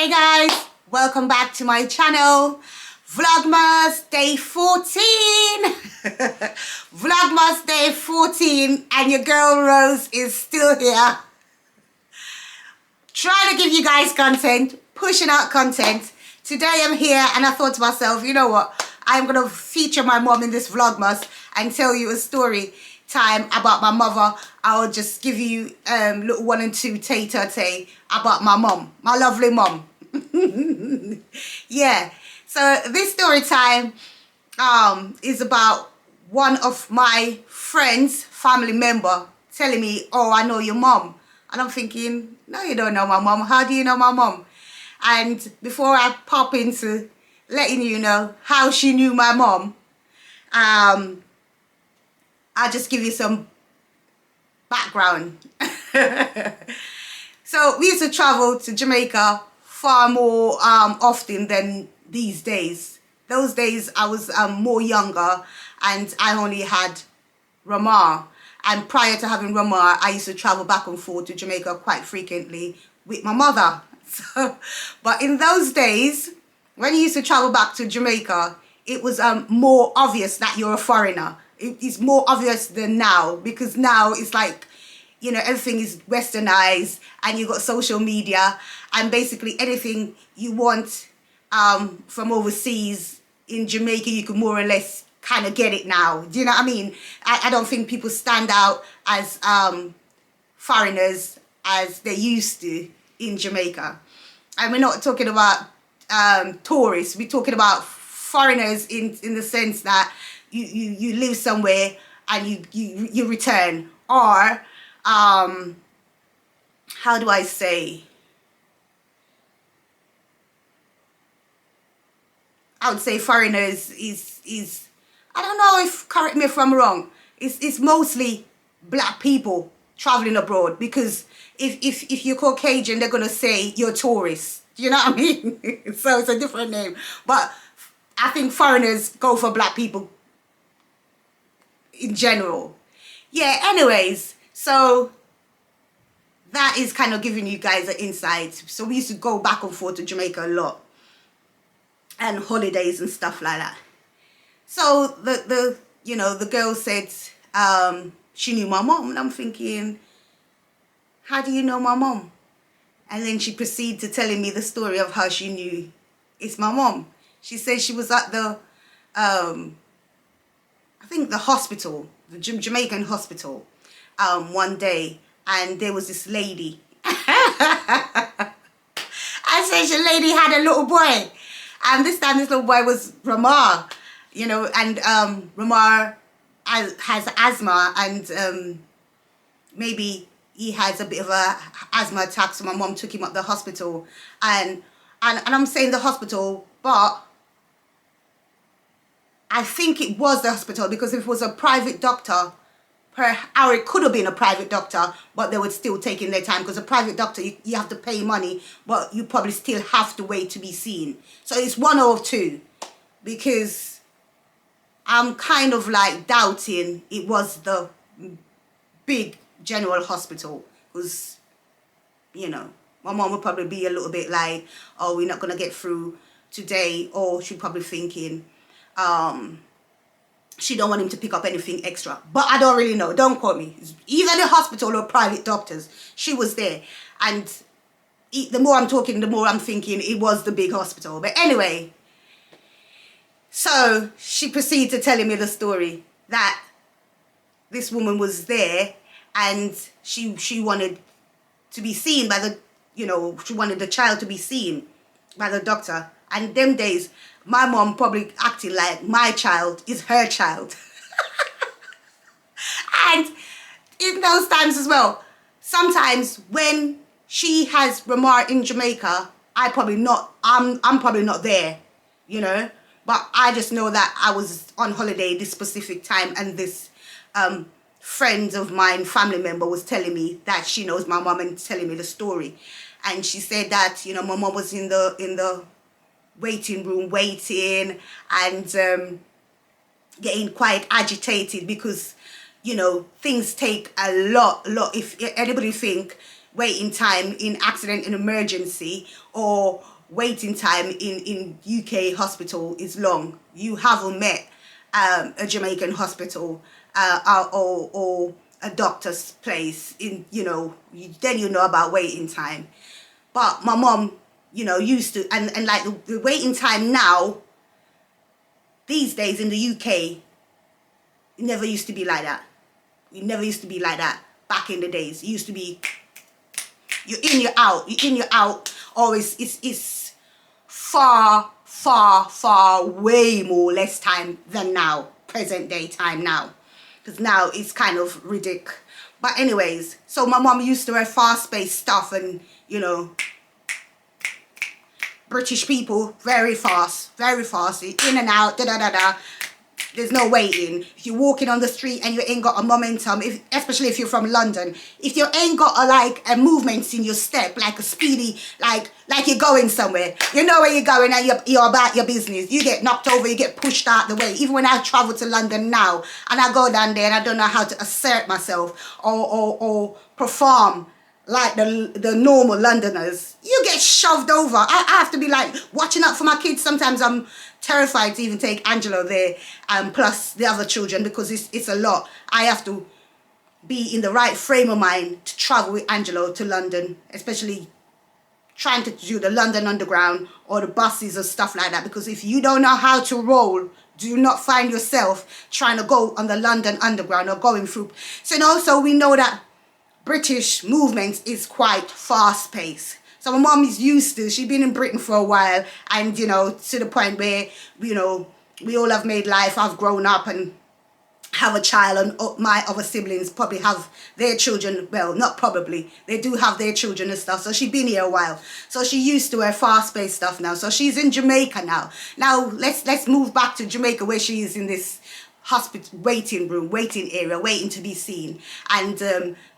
Hey guys, welcome back to my channel. Vlogmas day 14. Vlogmas day 14 and your girl Rose is still here. Trying to give you guys content, pushing out content. Today I'm here and I thought to myself, you know what? I'm going to feature my mom in this Vlogmas and tell you a story time about my mother. I'll just give you little 1 and 2 tay about my mom, my lovely mom. Yeah, so this story time is about one of my friends, family member, telling me, oh, I know your mom. And I'm thinking, no, you don't know my mom. How do you know my mom? And before I pop into letting you know how she knew my mom, I'll just give you some background. So we used to travel to Jamaica far more often than these days. Those days I was more younger and I only had Ramar. And prior to having Ramar, I used to travel back and forth to Jamaica quite frequently with my mother. So, but in those days, when you used to travel back to Jamaica, it was more obvious that you're a foreigner. It's more obvious than now, because now it's like, you know, everything is westernized and you've got social media and basically anything you want from overseas in Jamaica, you can more or less kind of get it now. Do you know what I mean? I don't think people stand out as foreigners as they used to in Jamaica. And we're not talking about tourists. We're talking about foreigners in the sense that you live somewhere and you return, or how do I say? I would say foreigners is I don't know, if, correct me if I'm wrong, it's mostly black people traveling abroad, because if you're Caucasian, they're gonna say you're tourists. You know what I mean? So it's a different name. But I think foreigners go for black people in general. Yeah, anyways, so that is kind of giving you guys an insight. So we used to go back and forth to Jamaica a lot, and holidays and stuff like that. So the girl said she knew my mom, and I'm thinking, how do you know my mom? And then she proceeded to telling me the story of how she knew it's my mom. She said she was at the I think the hospital, the Jamaican hospital, one day, and there was this lady. I said the lady had a little boy, and this time this little boy was Ramar, you know, and Ramar has asthma, and maybe he has a bit of a asthma attack, so my mom took him up the hospital, and I'm saying the hospital, but I think it was the hospital, because if it was a private doctor per hour, it could have been a private doctor, but they were still taking their time, because a private doctor, you have to pay money, but you probably still have to wait to be seen. So it's one or two, because I'm kind of like doubting it was the big general hospital, because, you know, my mom would probably be a little bit like, oh, we're not going to get through today, or she's probably thinking she don't want him to pick up anything extra. But I don't really know, don't quote me. Either the hospital or private doctors, she was there. And the more I'm talking, the more I'm thinking it was the big hospital. But anyway, so she proceeded to telling me the story that this woman was there, and she wanted to be seen by the, you know, she wanted the child to be seen by the doctor. And them days, my mom probably acted like my child is her child. And in those times as well, sometimes when she has Ramar in Jamaica, I'm probably not there, you know. But I just know that I was on holiday this specific time, and this friend of mine, family member, was telling me that she knows my mom and telling me the story. And she said that, you know, my mom was in the waiting room waiting, and getting quite agitated, because, you know, things take a lot. If anybody think waiting time in accident and emergency, or waiting time in UK hospital is long. You haven't met a Jamaican hospital or a doctor's place in, you know, then you know about waiting time. But my mom, you know, used to, and like the waiting time now, these days in the UK, it never used to be like that. It never used to be like that back in the days. It used to be, you're in, you're out, you're in, you're out. Or it's far, far, far, way more less time than now, present day time now. Because now it's kind of ridiculous. But anyways, so my mom used to have fast-paced stuff and, you know, British people, very fast, in and out, da-da-da-da. There's no waiting. If you're walking on the street and you ain't got a momentum, especially if you're from London, if you ain't got a movements in your step, like a speedy, like you're going somewhere, you know where you're going and you're about your business, you get knocked over, you get pushed out the way. Even when I travel to London now and I go down there and I don't know how to assert myself or perform like the normal Londoners, you get shoved over. I have to be like watching out for my kids. Sometimes I'm terrified to even take Angelo there, plus the other children, because it's a lot. I have to be in the right frame of mind to travel with Angelo to London, especially trying to do the London Underground or the buses or stuff like that, because if you don't know how to roll, do not find yourself trying to go on the London Underground or going through. So, and also we know that British movement is quite fast-paced. So my mom is used to, she's been in Britain for a while, and, you know, to the point where, you know, we all have made life, I've grown up and have a child, and my other siblings probably have their children, well, not probably, they do have their children and stuff, so she's been here a while. So she used to her fast-paced stuff now. So she's in Jamaica now. Now, let's move back to Jamaica, where she is in this hospital waiting room, waiting area, waiting to be seen, and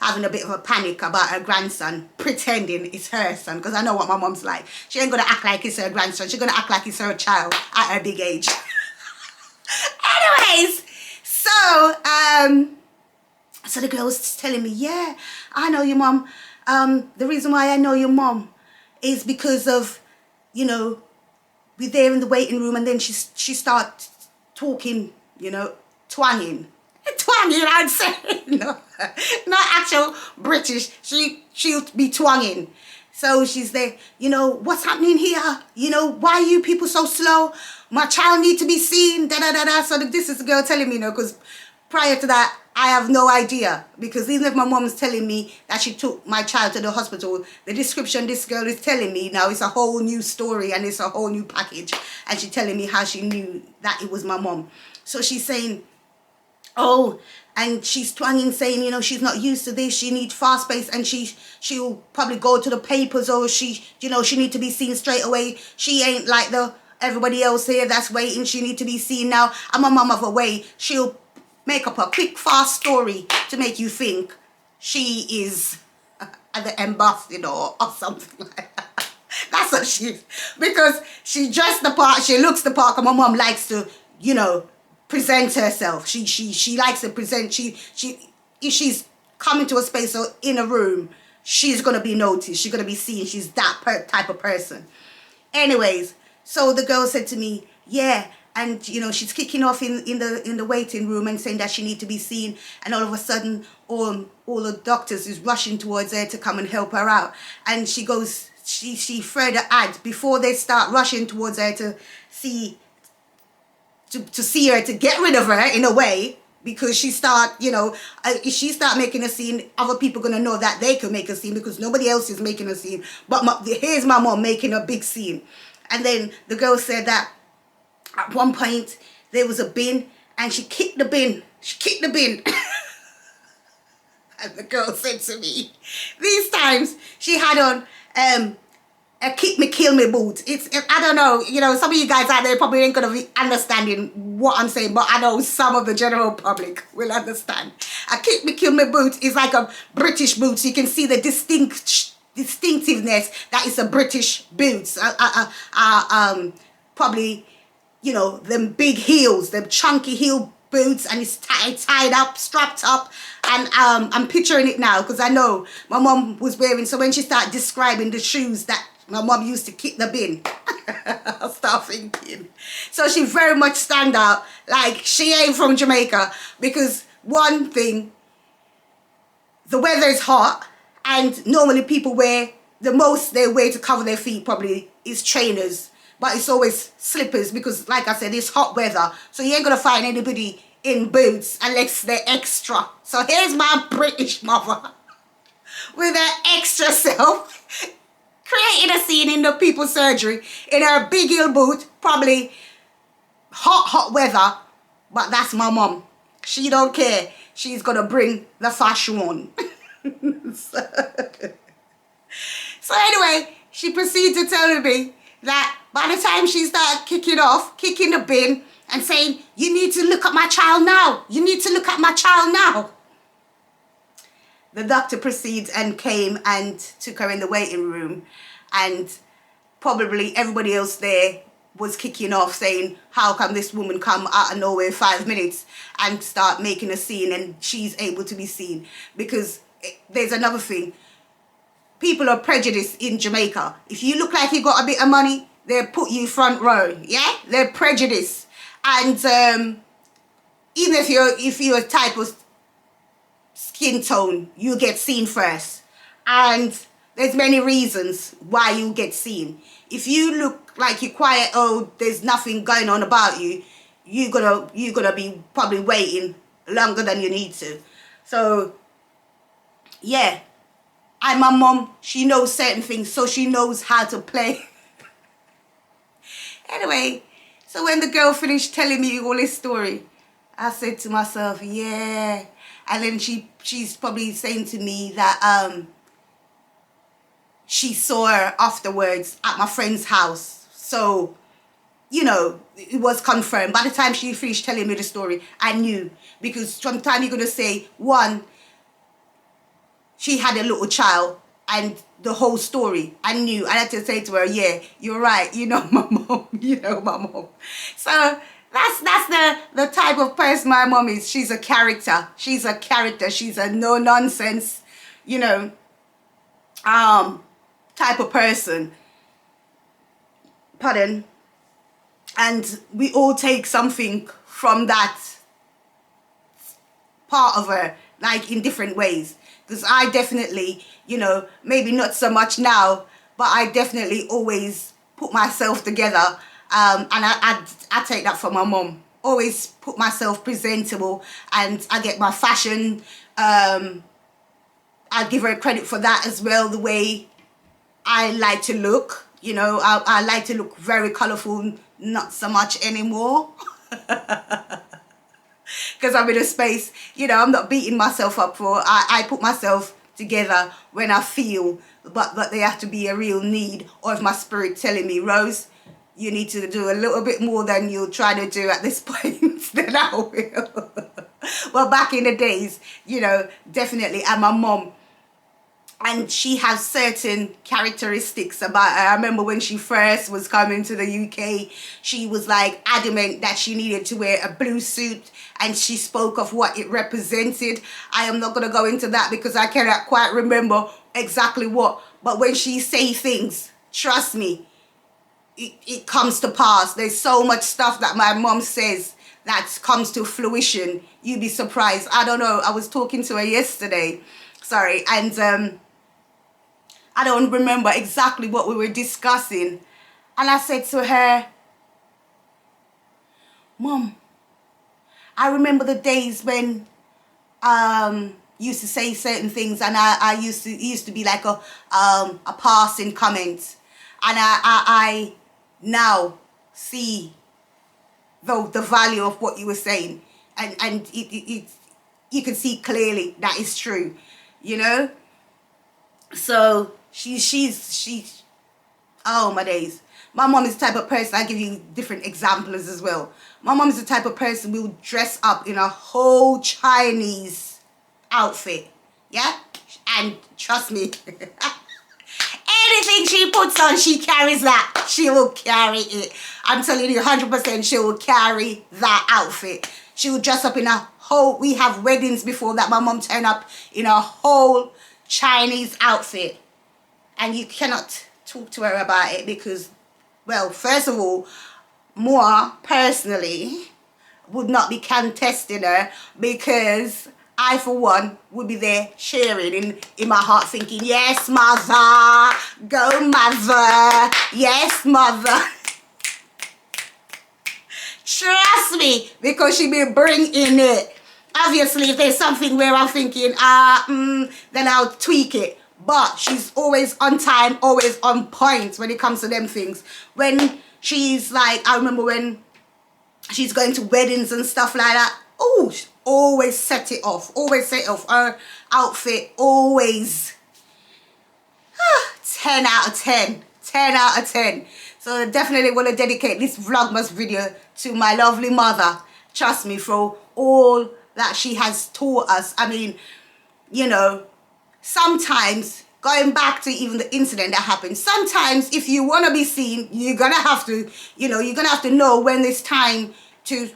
having a bit of a panic about her grandson, pretending it's her son, because I know what my mom's like. She ain't gonna act like it's her grandson, she's gonna act like it's her child at her big age. Anyways, so so the girl was telling me, yeah, I know your mom. The reason why I know your mom is because of, you know, we're there in the waiting room, and then she started talking, you know, twanging, I'd say, no, not actual British, she'll be twanging. So she's there, you know, what's happening here? You know, why are you people so slow? My child need to be seen, da-da-da-da. So this is the girl telling me, you know, because prior to that, I have no idea, because even if my mom's telling me that she took my child to the hospital, the description this girl is telling me now is a whole new story and it's a whole new package, and she's telling me how she knew that it was my mom. So she's saying, oh, and she's twanging, saying, you know, she's not used to this, she needs fast pace, and she'll probably go to the papers, or you know, she need to be seen straight away. She ain't like everybody else here that's waiting, she need to be seen now. And my mom of a way, she'll make up a quick, fast story to make you think she is the ambassador or something like that. That's what she is. Because she dressed the part, she looks the part, and my mom likes to, you know, present herself. She likes to present. If she's coming to a space or in a room, she's gonna be noticed. She's gonna be seen. She's that type of person. Anyways, so the girl said to me, yeah, and you know, she's kicking off in the waiting room and saying that she need to be seen, and all of a sudden, all the doctors is rushing towards her to come and help her out, and she goes, she further adds, before they start rushing towards her to see her, to get rid of her in a way, because she start, you know, if she start making a scene, other people gonna know that they can make a scene, because nobody else is making a scene. But here's my mom making a big scene. And then the girl said that at one point there was a bin, and she kicked the bin. And the girl said to me, these times she had on a kick me, kill me boot. I don't know, you know, some of you guys out there probably ain't gonna be understanding what I'm saying, but I know some of the general public will understand. A kick me, kill me boot is like a British boot, so you can see the distinctiveness that is a British boots. Probably, you know, them big heels, them chunky heel boots, and it's tied up, strapped up, and I'm picturing it now, because I know my mom was wearing, so when she started describing the shoes that My mom used to kick the bin. I start thinking. So she very much stand out. Like, she ain't from Jamaica. Because one thing, the weather is hot. And normally people wear, the most they wear to cover their feet probably is trainers. But it's always slippers because, like I said, it's hot weather. So you ain't going to find anybody in boots unless they're extra. So here's my British mother with her extra self creating a scene in the people's surgery in her big heel boot, probably hot weather. But that's my mom. She don't care. She's going to bring the fashion on. So anyway, she proceeded to tell me that by the time she started kicking the bin and saying, you need to look at my child now. You need to look at my child now. The doctor proceeded and came and took her in the waiting room. And probably everybody else there was kicking off saying, how come this woman come out of nowhere in 5 minutes and start making a scene and she's able to be seen? Because there's another thing. People are prejudiced in Jamaica. If you look like you got a bit of money, they'll put you front row. Yeah? They're prejudiced. And even if you're a type of skin tone, you get seen first. And there's many reasons why you get seen. If you look like you're quiet, oh, there's nothing going on about you, you're gonna be probably waiting longer than you need to. So yeah. And my mom, she knows certain things, so she knows how to play. Anyway, so when the girl finished telling me all this story, I said to myself, yeah. And then she's probably saying to me that she saw her afterwards at my friend's house. So, you know, it was confirmed. By the time she finished telling me the story, I knew. Because sometimes you're going to say, one, she had a little child and the whole story. I knew. I had to say to her, yeah, you're right. You know my mom. You know my mom. So that's the type of person my mom is. She's a character. She's a character. She's a no-nonsense, you know, type of person. Pardon. And we all take something from that part of her, like in different ways. Because I definitely, you know, maybe not so much now, but I definitely always put myself together. And I take that from my mom. Always put myself presentable, and I get my fashion. I give her credit for that as well, the way I like to look. You know, I like to look very colourful, not so much anymore. Because I'm in a space, you know, I'm not beating myself up for. I put myself together when I feel, but there have to be a real need, or if my spirit telling me, Rose, you need to do a little bit more than you're trying to do at this point, then I will. Well, back in the days, you know, definitely, and my mom, and she has certain characteristics about her. I remember when she first was coming to the UK, she was like adamant that she needed to wear a blue suit, and she spoke of what it represented. I am not going to go into that because I cannot quite remember exactly what. But when she say things, trust me, it comes to pass. There's so much stuff that my mom says that comes to fruition. You'd be surprised. I don't know. I was talking to her yesterday. Sorry. And I don't remember exactly what we were discussing. And I said to her, Mom, I remember the days when used to say certain things, and I used to be like a passing comment, and I now see the value of what you were saying, and you can see clearly that is true, you know. So she's oh my days. My mom is the type of person, I give you different examples as well. My mom is the type of person who will dress up in a whole Chinese outfit. Yeah? And trust me, anything she puts on, she carries that. She will carry it. I'm telling you 100% she will carry that outfit. She will dress up in a whole, we have weddings before that my mom turned up in a whole Chinese outfit. And you cannot talk to her about it because, well, first of all, more personally would not be contesting her because I, for one, would be there cheering in my heart thinking, yes, mother, go mother, yes, mother. Trust me, because she be bringing it. Obviously, if there's something where I'm thinking, then I'll tweak it. But she's always on time, always on point when it comes to them things. When she's like, I remember when she's going to weddings and stuff like that. Oh, always set it off. Always set it off. Her outfit, always 10 out of 10. 10 out of 10. So I definitely want to dedicate this Vlogmas video to my lovely mother. Trust me, for all that she has taught us. I mean, you know, sometimes, going back to even the incident that happened, sometimes if you want to be seen, you're going to have to, you know, you're going to have to know when it's time to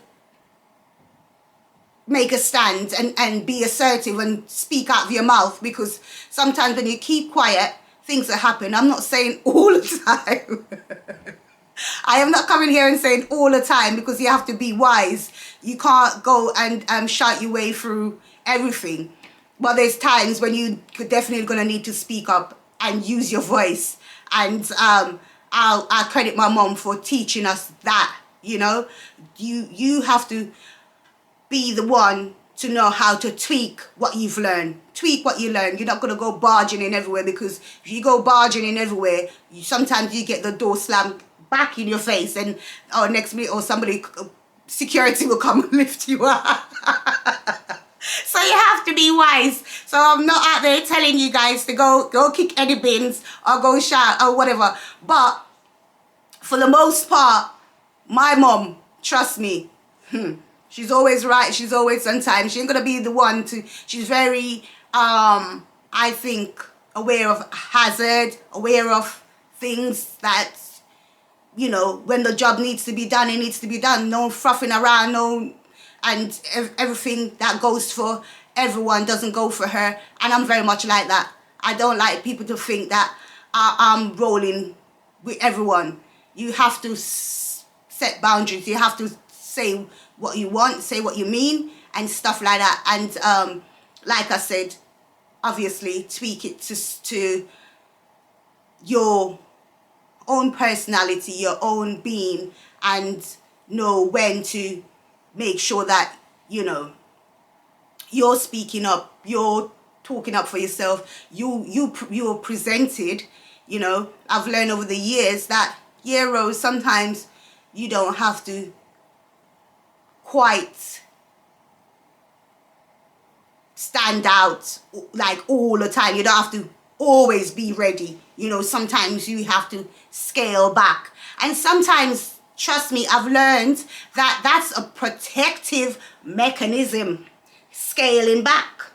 make a stand and be assertive and speak out of your mouth, because sometimes when you keep quiet, things that happen. I'm not saying all the time. I am not coming here and saying all the time, because you have to be wise. You can't go and shout your way through everything. But there's times when you definitely going to need to speak up and use your voice. And I credit my mom for teaching us that, you know. You have to be the one to know how to tweak what you've learned. Tweak what you learn. You're not going to go barging in everywhere, because if you go barging in everywhere, sometimes you get the door slammed back in your face, and next minute or somebody, security will come and lift you up. So you have to be wise. So I'm not out there telling you guys to go kick any bins or go shout or whatever. But for the most part, my mom, trust me, she's always right. She's always on time. She ain't gonna be the one to. She's very, I think, aware of hazard, aware of things that, you know, when the job needs to be done, it needs to be done. No fluffing around, no, and everything that goes for everyone doesn't go for her. And I'm very much like that. I don't like people to think that I'm rolling with everyone. You have to set boundaries. You have to say what you want, say what you mean, and stuff like that. And like I said, obviously tweak it to your own personality, your own being, and know when to make sure that, you know, you're speaking up, you're talking up for yourself, you're presented. You know, I've learned over the years that, yeah, Rose, sometimes you don't have to quite stand out like all the time. You don't have to always be ready. You know, sometimes you have to scale back. And sometimes, trust me, I've learned that that's a protective mechanism. Scaling back,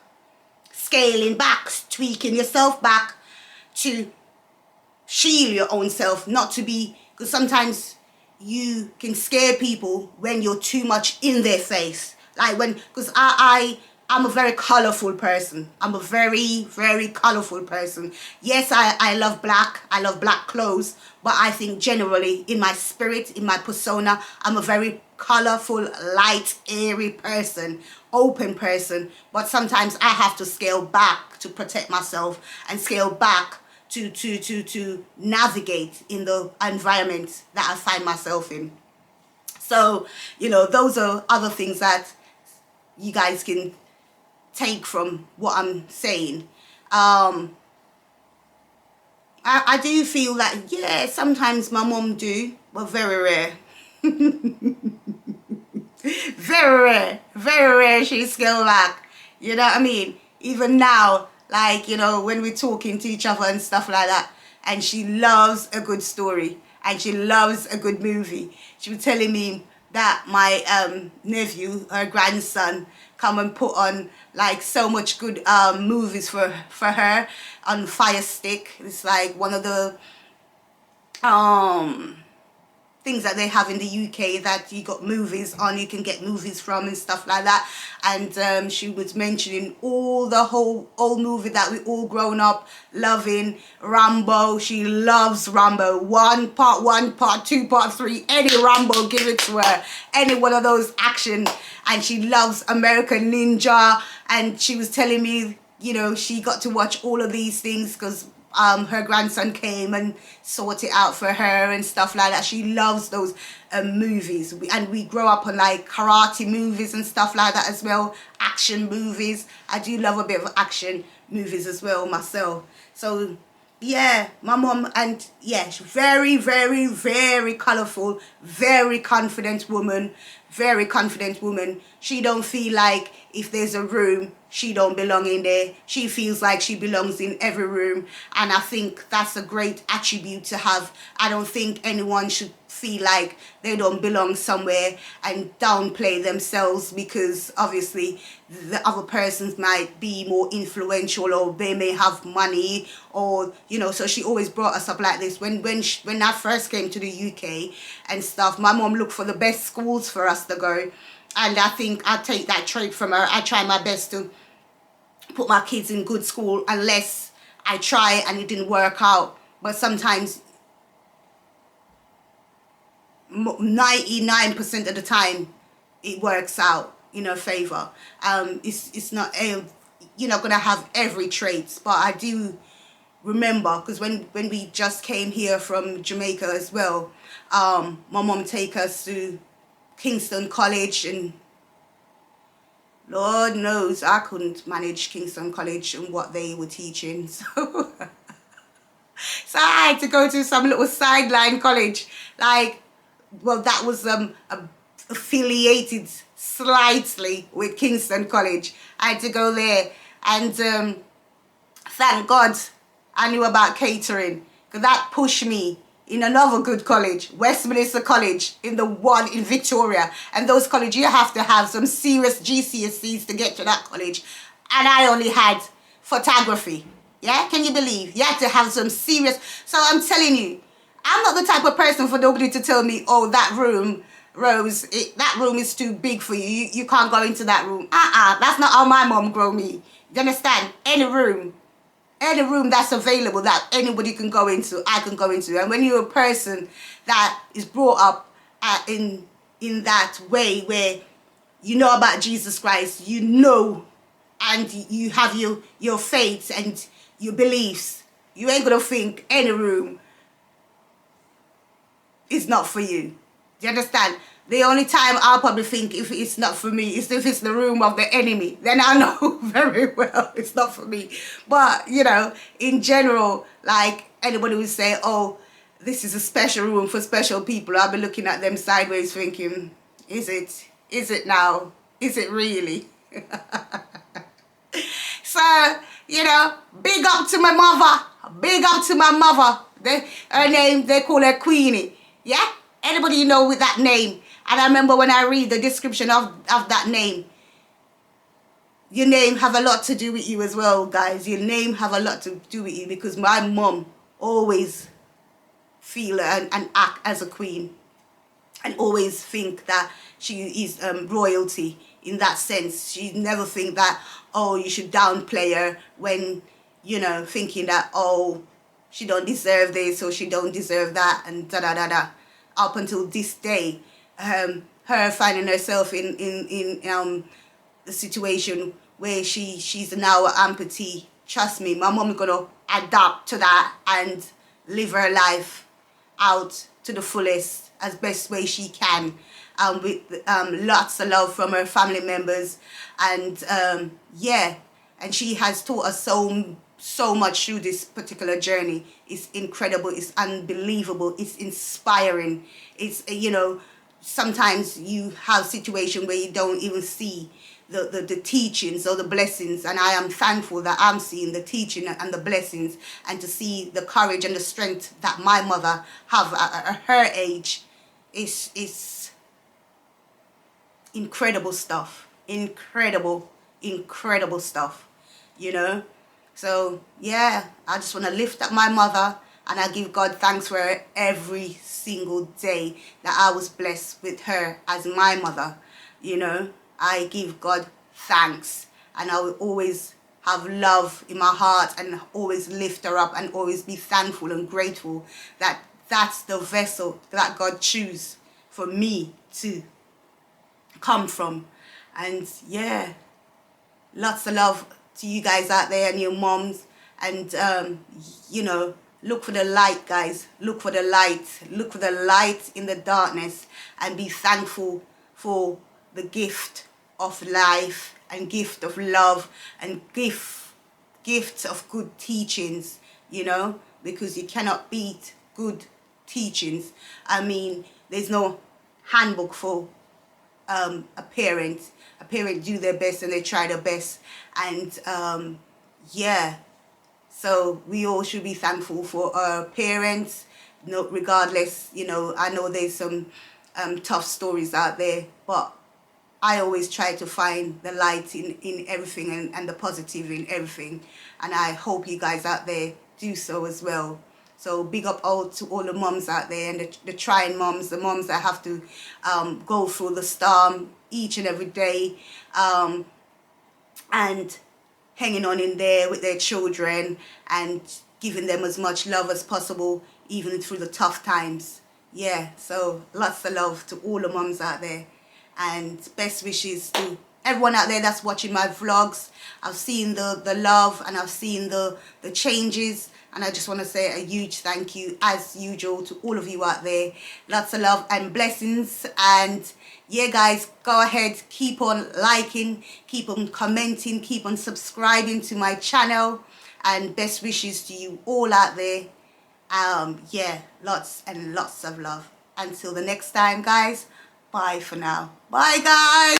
tweaking yourself back to shield your own self, not to be, because sometimes you can scare people when you're too much in their face. Like when, because I'm a very colorful person. I'm a very, very colorful person. Yes, I love black. I love black clothes. But I think generally in my spirit, in my persona, I'm a very colorful, light, airy person, open person. But sometimes I have to scale back to protect myself and scale back to navigate in the environment that I find myself in. So, you know, those are other things that you guys can take from what I'm saying. I do feel that, yeah, sometimes my mom do, but very rare. Very rare she scale back. You know what I mean? Even now, like, you know, when we're talking to each other and stuff like that, and she loves a good story and she loves a good movie. She was telling me that my nephew, her grandson, come and put on like so much good movies for her on Fire Stick. It's like one of the things that they have in the UK that you got movies on, you can get movies from and stuff like that. And she was mentioning all the whole old movie that we all grown up loving. Rambo, she loves Rambo. Part 2, part 3, any Rambo, give it to her. Any one of those action. And she loves American Ninja. And she was telling me, you know, she got to watch all of these things because her grandson came and sorted it out for her and stuff like that. She loves those movies, and we grow up on like karate movies and stuff like that as well, action movies. I do love a bit of action movies as well myself. So yeah, my mom, and yeah, she's very, very, very colourful, very confident woman, very confident woman. She don't feel like if there's a room, she don't belong in there. She feels like she belongs in every room. And I think that's a great attribute to have. I don't think anyone should feel like they don't belong somewhere and downplay themselves because obviously the other persons might be more influential or they may have money, or you know. So she always brought us up like this. When I first came to the UK and stuff, my mom looked for the best schools for us to go, and I think I take that trait from her. I try my best to put my kids in good school, unless I try and it didn't work out. But sometimes 99% of the time it works out in her favor. It's not you're not gonna have every trait, but I do remember, because when we just came here from Jamaica as well, my mom take us to Kingston College, and Lord knows I couldn't manage Kingston College and what they were teaching. So so I had to go to some little sideline college, like, well, that was affiliated slightly with Kingston College. I had to go there, and thank God I knew about catering, because that pushed me in another good college, Westminster College, in the one in Victoria. And those colleges, you have to have some serious GCSEs to get to that college. And I only had photography. Yeah, can you believe? You have to have some serious. So I'm telling you, I'm not the type of person for nobody to tell me, oh, that room, Rose, that room is too big for you. You can't go into that room. That's not how my mom grew me. You understand? Any room that's available that anybody can go into, I can go into. And when you're a person that is brought up in that way, where you know about Jesus Christ, you know, and you have your faith and your beliefs, you ain't gonna think any room is not for you. Do you understand? The only time I'll probably think if it's not for me is if it's the room of the enemy. Then I know very well it's not for me. But, you know, in general, like anybody would say, oh, this is a special room for special people, I'll be looking at them sideways thinking, is it? Is it now? Is it really? So, you know, big up to my mother. Big up to my mother. Her name, they call her Queenie. Yeah? Anybody you know with that name? And I remember when I read the description of that name, your name have a lot to do with you as well, guys. Your name have a lot to do with you, because my mom always feel and act as a queen, and always think that she is royalty in that sense. She never think that, oh, you should downplay her when, you know, thinking that, oh, she don't deserve this or she don't deserve that, and da-da-da-da. Up until this day, her finding herself in the situation where she's now an amputee. Trust me, my mom is gonna adapt to that and live her life out to the fullest as best way she can, with lots of love from her family members, and yeah, and she has taught us so much through this particular journey. It's incredible, it's unbelievable, it's inspiring. It's, you know, sometimes you have situations where you don't even see the teachings or the blessings, and I am thankful that I'm seeing the teaching and the blessings, and to see the courage and the strength that my mother have at her age. Is incredible stuff. Incredible stuff, you know. So yeah, I just want to lift up my mother And I give God thanks for her every single day that I was blessed with her as my mother. You know, I give God thanks, and I will always have love in my heart and always lift her up and always be thankful and grateful that that's the vessel that God chose for me to come from. And yeah, lots of love to you guys out there and your moms. And you know, look for the light, guys. Look for the light. Look for the light in the darkness, and be thankful for the gift of life and gift of love and gift of good teachings, you know, because you cannot beat good teachings. I mean, there's no handbook for a parent. A parent do their best and they try their best. And yeah, so we all should be thankful for our parents, no, regardless. You know, I know there's some tough stories out there, but I always try to find the light in everything, and the positive in everything. And I hope you guys out there do so as well. So big up all to all the moms out there, and the trying moms, the moms that have to go through the storm each and every day, and hanging on in there with their children and giving them as much love as possible, even through the tough times. Yeah, so lots of love to all the moms out there, and best wishes to everyone out there that's watching my vlogs. I've seen the love, and I've seen the changes, and I just want to say a huge thank you as usual to all of you out there. Lots of love and blessings. And yeah, guys, go ahead, keep on liking, keep on commenting, keep on subscribing to my channel, and best wishes to you all out there. Yeah, lots and lots of love. Until the next time, guys, bye for now. Bye, guys.